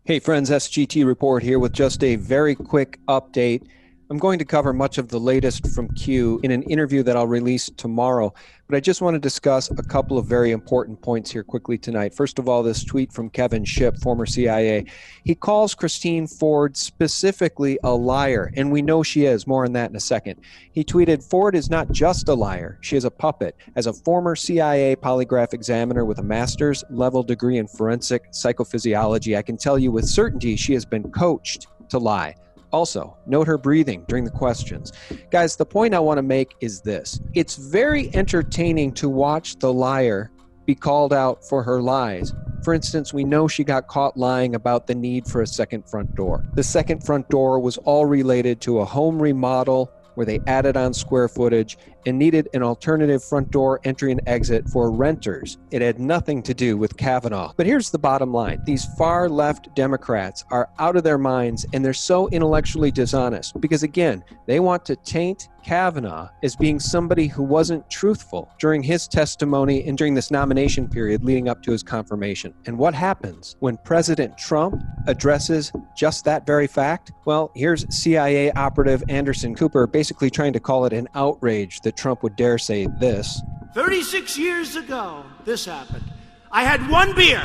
Hey friends, SGT Report here with just a very quick update. I'm going to cover much of the latest from Q in an interview that I'll release tomorrow, but I just want to discuss a couple of very important points here quickly tonight. First of all, this tweet from Kevin Shipp, former CIA. He calls Christine Ford specifically a liar, and we know she is. More on that in a second. He tweeted, "Ford is not just a liar, she is a puppet. As a former CIA polygraph examiner with a master's level degree in forensic psychophysiology, I can tell you with certainty she has been coached to lie." Also, note her breathing during the questions. Guys, the point I want to make is this. It's very entertaining to watch the liar be called out for her lies. For instance, we know she got caught lying about the need for a second front door. The second front door was all related to a home remodel where they added on square footage and needed an alternative front door entry and exit for renters. It had nothing to do with Kavanaugh. But here's the bottom line. These far left Democrats are out of their minds, and they're so intellectually dishonest because, again, they want to taint Kavanaugh as being somebody who wasn't truthful during his testimony and during this nomination period leading up to his confirmation. And what happens when President Trump addresses just that very fact? Well, here's CIA operative Anderson Cooper basically trying to call it an outrage that Trump would dare say this. 36 years ago, this happened. I had one beer,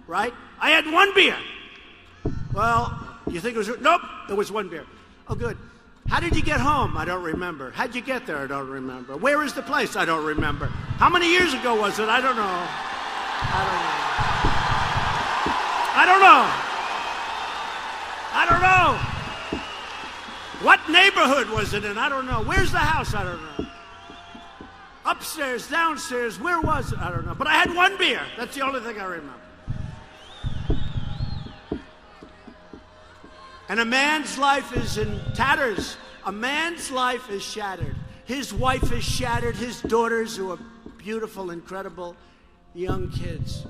right? I had one beer. Well, you think it was, nope, it was one beer. Oh, good. How did you get home? I don't remember. How'd you get there? I don't remember. Where is the place? I don't remember. How many years ago was it? I don't know. I don't know. What neighborhood was it in? I don't know. Where's the house? I don't know. Upstairs, downstairs, where was it? I don't know. But I had one beer. That's the only thing I remember. And a man's life is in tatters. A man's life is shattered. His wife is shattered. His daughters, who are beautiful, incredible young kids.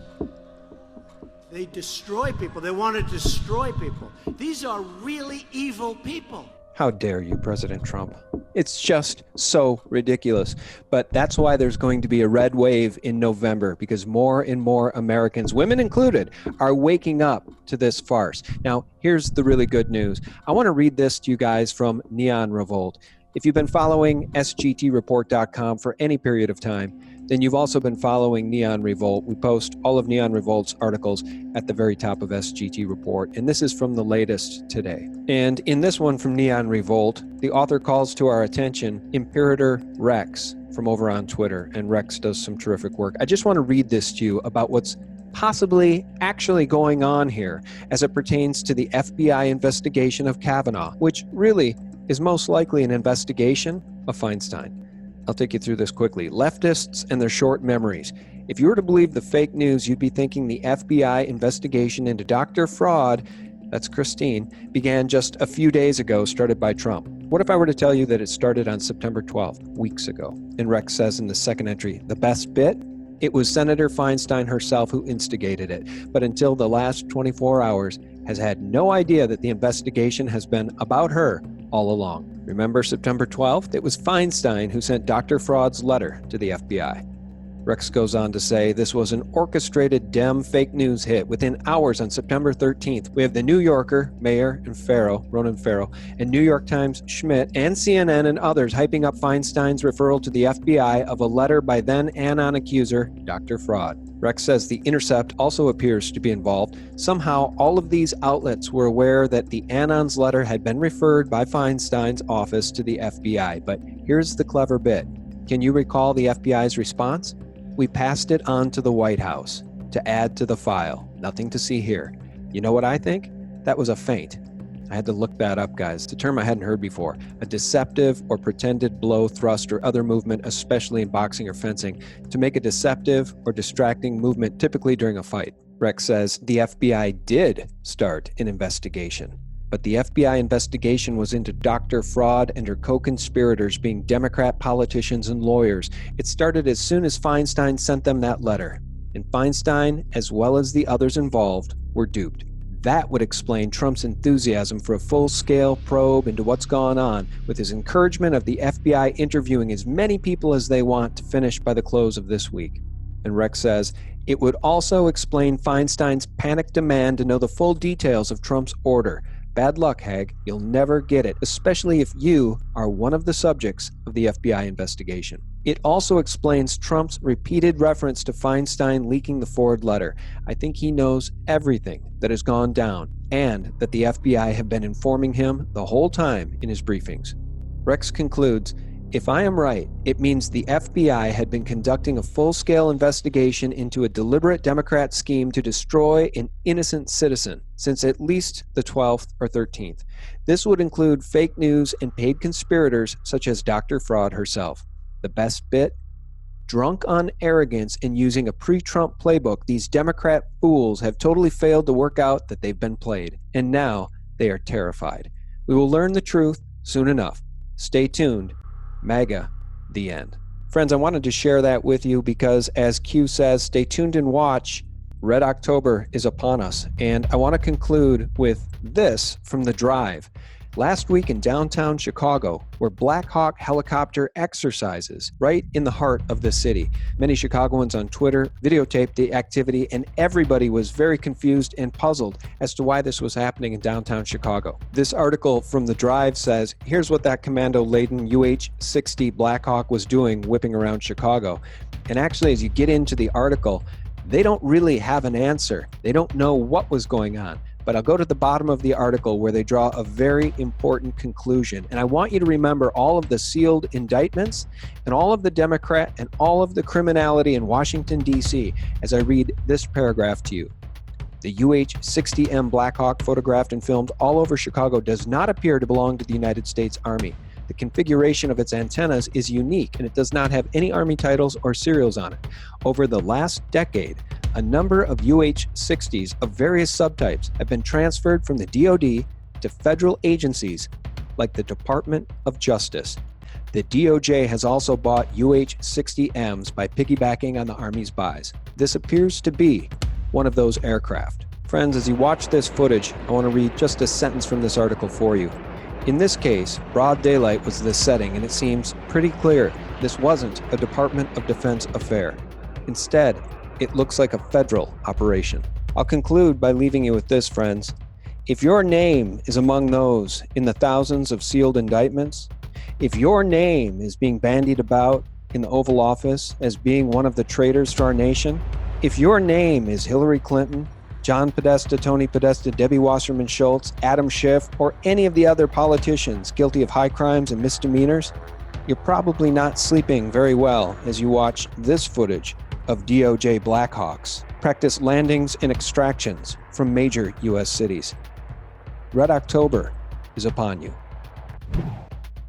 They destroy people. They want to destroy people. These are really evil people. How dare you, President Trump? It's just so ridiculous. But that's why there's going to be a red wave in November, because more and more Americans, women included, are waking up to this farce. Now, here's the really good news. I want to read this to you guys from Neon Revolt. If you've been following SGTreport.com for any period of time, then you've also been following Neon Revolt. We post all of Neon Revolt's articles at the very top of SGT Report, and this is from the latest today. And in this one from Neon Revolt, the author calls to our attention Imperator Rex from over on Twitter, and Rex does some terrific work. I just want to read this to you about what's possibly actually going on here as it pertains to the FBI investigation of Kavanaugh, which really is most likely an investigation of Feinstein. I'll take you through this quickly. Leftists and their short memories. If you were to believe the fake news, you'd be thinking the FBI investigation into Dr. Fraud, that's Christine, began just a few days ago, started by Trump. What if I were to tell you that it started on September 12th, weeks ago? And Rex says in the second entry, the best bit? It was Senator Feinstein herself who instigated it, but until the last 24 hours has had no idea that the investigation has been about her all along. Remember September 12th? It was Feinstein who sent Dr. Fraud's letter to the FBI. Rex goes on to say this was an orchestrated Dem fake news hit. Within hours on September 13th, we have the New Yorker, Mayer and Farrow, Ronan Farrow, and New York Times Schmidt, and CNN and others hyping up Feinstein's referral to the FBI of a letter by then Anon accuser, Dr. Fraud. Rex says the Intercept also appears to be involved. Somehow, all of these outlets were aware that the Anon's letter had been referred by Feinstein's office to the FBI. But here's the clever bit. Can you recall the FBI's response? We passed it on to the White House to add to the file. Nothing to see here. You know what I think? That was a feint. I had to look that up, guys. It's a term I hadn't heard before. A deceptive or pretended blow, thrust, or other movement, especially in boxing or fencing, to make a deceptive or distracting movement, typically during a fight. Rex says the FBI did start an investigation. But the FBI investigation was into Dr. Fraud and her co-conspirators being Democrat politicians and lawyers. It started as soon as Feinstein sent them that letter. And Feinstein, as well as the others involved, were duped. That would explain Trump's enthusiasm for a full-scale probe into what's gone on, with his encouragement of the FBI interviewing as many people as they want to finish by the close of this week. And Rex says, it would also explain Feinstein's panicked demand to know the full details of Trump's order. Bad luck, Hag. You'll never get it, especially if you are one of the subjects of the FBI investigation. It also explains Trump's repeated reference to Feinstein leaking the Ford letter. I think he knows everything that has gone down and that the FBI have been informing him the whole time in his briefings. Rex concludes, if I am right, it means the FBI had been conducting a full-scale investigation into a deliberate Democrat scheme to destroy an innocent citizen since at least the 12th or 13th. This would include fake news and paid conspirators such as Dr. Fraud herself. The best bit? Drunk on arrogance and using a pre-Trump playbook, these Democrat fools have totally failed to work out that they've been played, and now they are terrified. We will learn the truth soon enough. Stay tuned. MAGA, the end. Friends, I wanted to share that with you because, as Q says, stay tuned and watch. Red October is upon us. And I want to conclude with this from The Drive. Last week in downtown Chicago were Blackhawk helicopter exercises right in the heart of the city. Many Chicagoans on Twitter videotaped the activity, and everybody was very confused and puzzled as to why this was happening in downtown Chicago. This article from The Drive says, here's what that commando-laden UH-60 Blackhawk was doing whipping around Chicago. And actually, as you get into the article, they don't really have an answer. They don't know what was going on. But I'll go to the bottom of the article where they draw a very important conclusion. And I want you to remember all of the sealed indictments and all of the Democrat and all of the criminality in Washington, D.C. as I read this paragraph to you. The UH-60M Blackhawk, photographed and filmed all over Chicago, does not appear to belong to the United States Army. The configuration of its antennas is unique, and it does not have any Army titles or serials on it. Over the last decade, a number of UH-60s of various subtypes have been transferred from the DoD to federal agencies like the Department of Justice. The DOJ has also bought UH-60Ms by piggybacking on the Army's buys. This appears to be one of those aircraft. Friends, as you watch this footage, I want to read just a sentence from this article for you. In this case, broad daylight was the setting, and it seems pretty clear this wasn't a Department of Defense affair. Instead, it looks like a federal operation. I'll conclude by leaving you with this, friends. If your name is among those in the thousands of sealed indictments, if your name is being bandied about in the Oval Office as being one of the traitors for our nation, if your name is Hillary Clinton, John Podesta, Tony Podesta, Debbie Wasserman Schultz, Adam Schiff, or any of the other politicians guilty of high crimes and misdemeanors, you're probably not sleeping very well as you watch this footage of DOJ Blackhawks practice landings and extractions from major U.S. cities. Red October is upon you.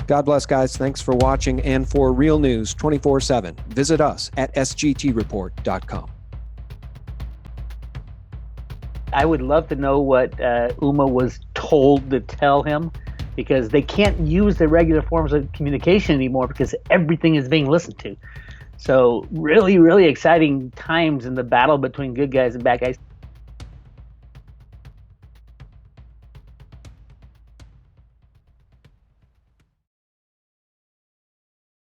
God bless, guys. Thanks for watching, and for real news 24/7, visit us at SGTreport.com. I would love to know what Uma was told to tell him, because they can't use the regular forms of communication anymore because everything is being listened to. So really, really exciting times in the battle between good guys and bad guys.